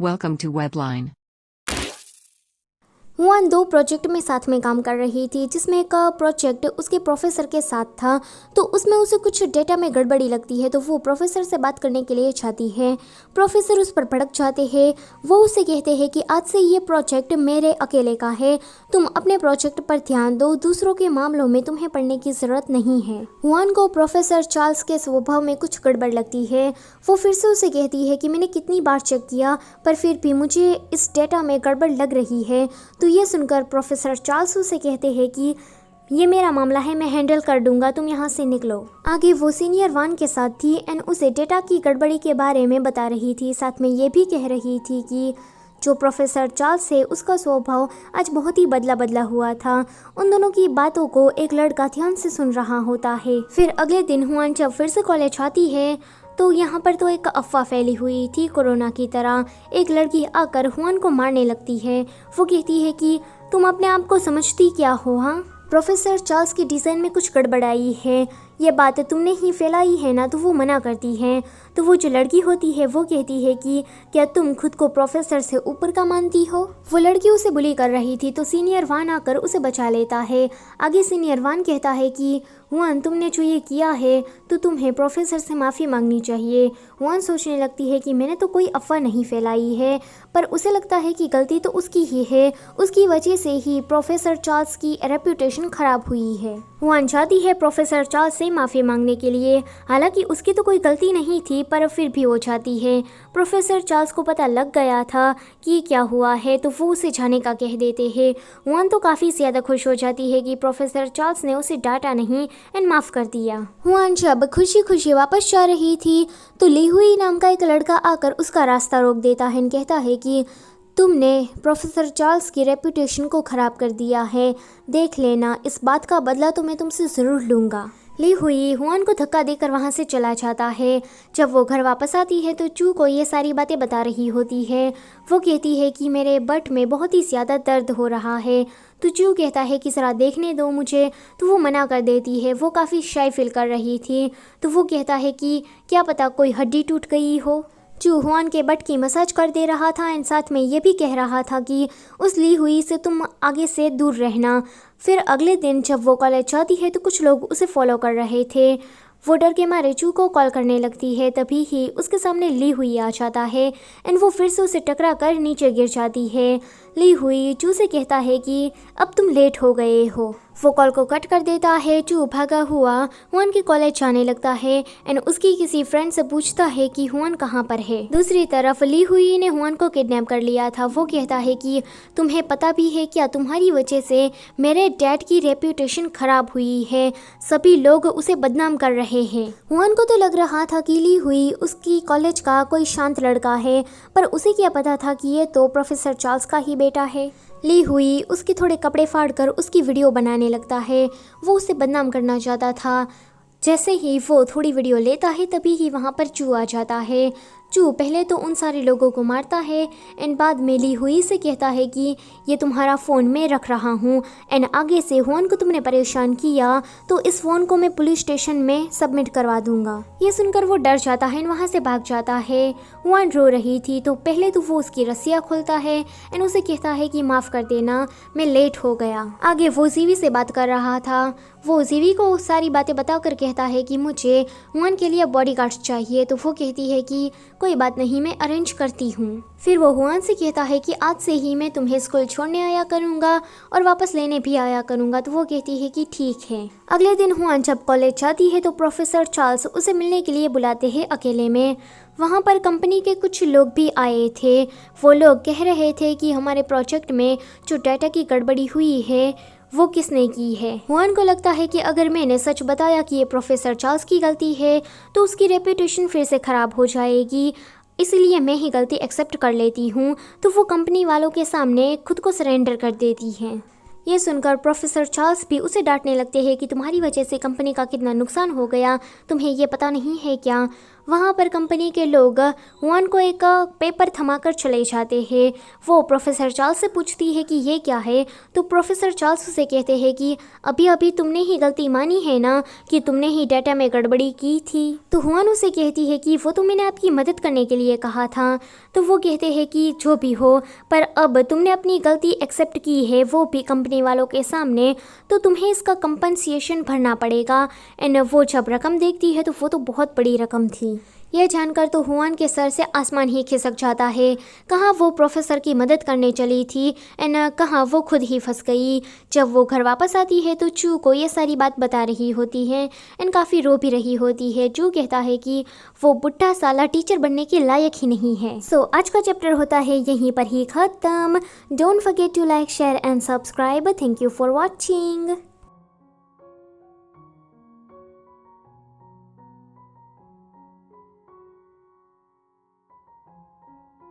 Welcome to Webline. Hwan दो project में साथ में काम कर रही थी, जिसमें एक प्रोजेक्ट उसके प्रोफेसर के साथ था। तो उसमें उसे कुछ डेटा में गड़बड़ी लगती है, तो वो प्रोफेसर से बात करने के लिए चाहती है। प्रोफेसर उस पर भड़क जाते हैं। वो उसे कहते हैं कि आज से ये प्रोजेक्ट मेरे अकेले का है, तुम अपने प्रोजेक्ट पर ध्यान दो, दूसरों के मामलों में तुम्हें पढ़ने की ज़रूरत नहीं है। हुआन को प्रोफेसर चार्ल्स के स्वभाव में कुछ गड़बड़ लगती है। वो फिर से उसे कहती है कि मैंने कितनी बार चेक किया, पर फिर भी मुझे इस डेटा में गड़बड़ लग रही है। तो ये सुनकर प्रोफेसर चार्ल्स उसे कहते हैं कि ये मेरा मामला है, मैं हैंडल कर दूंगा, तुम यहाँ से निकलो। आगे वो सीनियर वान के साथ थी एंड उसे डेटा की गड़बड़ी के बारे में बता रही थी। साथ में ये भी कह रही थी कि जो प्रोफेसर चार्ल्स है उसका स्वभाव आज बहुत ही बदला बदला हुआ था। उन दोनों की बातों को एक लड़का ध्यान से सुन रहा होता है। फिर अगले दिन हुआन जब फिर से कॉलेज आती है तो यहाँ पर तो एक अफवाह फैली हुई थी कोरोना की तरह। एक लड़की आकर हुआन को मारने लगती है। वो कहती है कि तुम अपने आप को समझती क्या हो, हाँ? प्रोफेसर चार्ल्स की डिज़ाइन में कुछ गड़बड़ आई है, ये बात तुमने ही फैलाई है ना? तो वो मना करती है। तो वो जो लड़की होती है वो कहती है कि क्या तुम खुद को प्रोफेसर से ऊपर का मानती हो? वो लड़की उसे बुली कर रही थी, तो सीनियर वान आकर उसे बचा लेता है। आगे सीनियर वान कहता है कि हुआन, तुमने जो ये किया है तो तुम्हें प्रोफेसर से माफ़ी मांगनी चाहिए। हुआन सोचने लगती है कि मैंने तो कोई अफवाह नहीं फैलाई है, पर उसे लगता है कि गलती तो उसकी ही है, उसकी वजह से ही प्रोफेसर चार्ल्स की रेपुटेशन खराब हुई है। हुआन चाहती है प्रोफेसर चार्ल्स से माफ़ी मांगने के लिए, हालांकि उसकी तो कोई गलती नहीं थी, पर फिर भी वो चाहती है। प्रोफेसर चार्ल्स को पता लग गया था कि क्या हुआ है, तो वो उसे जाने का कह देते हैं। हुआन तो काफ़ी ज़्यादा खुश हो जाती है कि प्रोफेसर चार्ल्स ने उसे डांटा नहीं एंड माफ़ कर दिया। हुआन जब खुशी खुशी वापस जा रही थी तो ली हुई नाम का एक लड़का आकर उसका रास्ता रोक देता है, कहता है कि तुमने प्रोफेसर चार्ल्स की रेपुटेशन को ख़राब कर दिया है, देख लेना, इस बात का बदला तो मैं तुमसे ज़रूर लूँगा। ली हुई हुआन को धक्का देकर वहाँ से चला जाता है। जब वो घर वापस आती है तो चू को ये सारी बातें बता रही होती है। वो कहती है कि मेरे बट में बहुत ही ज़्यादा दर्द हो रहा है। तो चू कहता है कि ज़रा देखने दो मुझे, तो वो मना कर देती है। वो काफ़ी शाय फील कर रही थी, तो वो कहता है कि क्या पता कोई हड्डी टूट गई हो। चू हुआन के बट की मसाज कर दे रहा था एंड साथ में ये भी कह रहा था कि उस ली हुई से तुम आगे से दूर रहना। फिर अगले दिन जब वो कॉलेज जाती है तो कुछ लोग उसे फॉलो कर रहे थे। वो डर के मारे चू को कॉल करने लगती है, तभी ही उसके सामने ली हुई आ जाता है एंड वो फिर से उसे टकरा कर नीचे गिर जाती है। ली हुई चू से कहता है कि अब तुम लेट हो गए हो। वो कॉल को कट कर देता है। चू भागा हुआ हुआन के कॉलेज जाने लगता है एंड उसकी किसी फ्रेंड से पूछता है कि हुआन कहाँ पर है। दूसरी तरफ ली हुई ने हुआन को किडनैप कर लिया था। वो कहता है कि तुम्हें पता भी है क्या, तुम्हारी वजह से मेरे डैड की रेप्यूटेशन खराब हुई है, सभी लोग उसे बदनाम कर रहे हैं। हुआन को तो लग रहा था कि ली हुई उसकी कॉलेज का कोई शांत लड़का है, पर उसे क्या पता था कि ये तो प्रोफेसर चार्ल्स का ही बेटा है। ली हुई उसके थोड़े कपड़े फाड़कर उसकी वीडियो बनाने लगता है। वो उसे बदनाम करना चाहता था। जैसे ही वो थोड़ी वीडियो लेता है तभी ही वहाँ पर चू आ जाता है। चू पहले तो उन सारे लोगों को मारता है एंड बाद में ली हुई से कहता है कि ये तुम्हारा फ़ोन मैं रख रहा हूँ एंड आगे से हुआन को तुमने परेशान किया तो इस फ़ोन को मैं पुलिस स्टेशन में सबमिट करवा दूंगा। ये सुनकर वो डर जाता है एंड वहाँ से भाग जाता है। हुआन रो रही थी तो पहले तो वो उसकी रस्सियाँ खोलता है एंड उसे कहता है कि माफ़ कर देना, मैं लेट हो गया। आगे वो जीवी से बात कर रहा था। वो जीवी को सारी बातें बताकर कहता है कि मुझे हुआन के लिए बॉडीगार्ड्स चाहिए। तो वो कहती है कि कोई बात नहीं, मैं अरेंज करती हूँ। फिर वो हुआन से कहता है कि आज से ही मैं तुम्हें स्कूल छोड़ने आया करूँगा और वापस लेने भी आया करूँगा। तो वो कहती है कि ठीक है। अगले दिन हुआन जब कॉलेज जाती है तो प्रोफेसर चार्ल्स उसे मिलने के लिए बुलाते हैं अकेले में। वहाँ पर कंपनी के कुछ लोग भी आए थे। वो लोग कह रहे थे कि हमारे प्रोजेक्ट में जो डाटा की गड़बड़ी हुई है वो किसने की है। हुआन को लगता है कि अगर मैंने सच बताया कि ये प्रोफेसर चार्ल्स की गलती है तो उसकी रेपुटेशन फिर से ख़राब हो जाएगी, इसलिए मैं ही गलती एक्सेप्ट कर लेती हूँ। तो वो कंपनी वालों के सामने खुद को सरेंडर कर देती हैं। ये सुनकर प्रोफेसर चार्ल्स भी उसे डांटने लगते हैं कि तुम्हारी वजह से कंपनी का कितना नुकसान हो गया, तुम्हें ये पता नहीं है क्या। वहाँ पर कंपनी के लोग हुआन को एक पेपर थमाकर चले जाते हैं। वो प्रोफेसर चार्ल्स से पूछती है कि ये क्या है, तो प्रोफेसर चार्ल्स उसे कहते हैं कि अभी अभी तुमने ही गलती मानी है ना कि तुमने ही डाटा में गड़बड़ी की थी। तो हुआन उसे कहती है कि वो तो मैंने आपकी मदद करने के लिए कहा था। तो वो कहते हैं कि जो भी हो, पर अब तुमने अपनी गलती एक्सेप्ट की है, वो भी कंपनी वालों के सामने, तो तुम्हें इसका कंपनसेशन भरना पड़ेगा। एंड वो जब रकम देखती है तो वो तो बहुत बड़ी रकम थी। यह जानकर तो हुआन के सर से आसमान ही खिसक जाता है। कहाँ वो प्रोफेसर की मदद करने चली थी एंड कहाँ वो खुद ही फंस गई। जब वो घर वापस आती है तो चू को ये सारी बात बता रही होती है एंड काफ़ी रो भी रही होती है। चू कहता है कि वो बुढ़ा साला टीचर बनने के लायक ही नहीं है। सो आज का चैप्टर होता है यहीं पर ही ख़त्म। Don't forget to like, share and subscribe. Thank you for watching.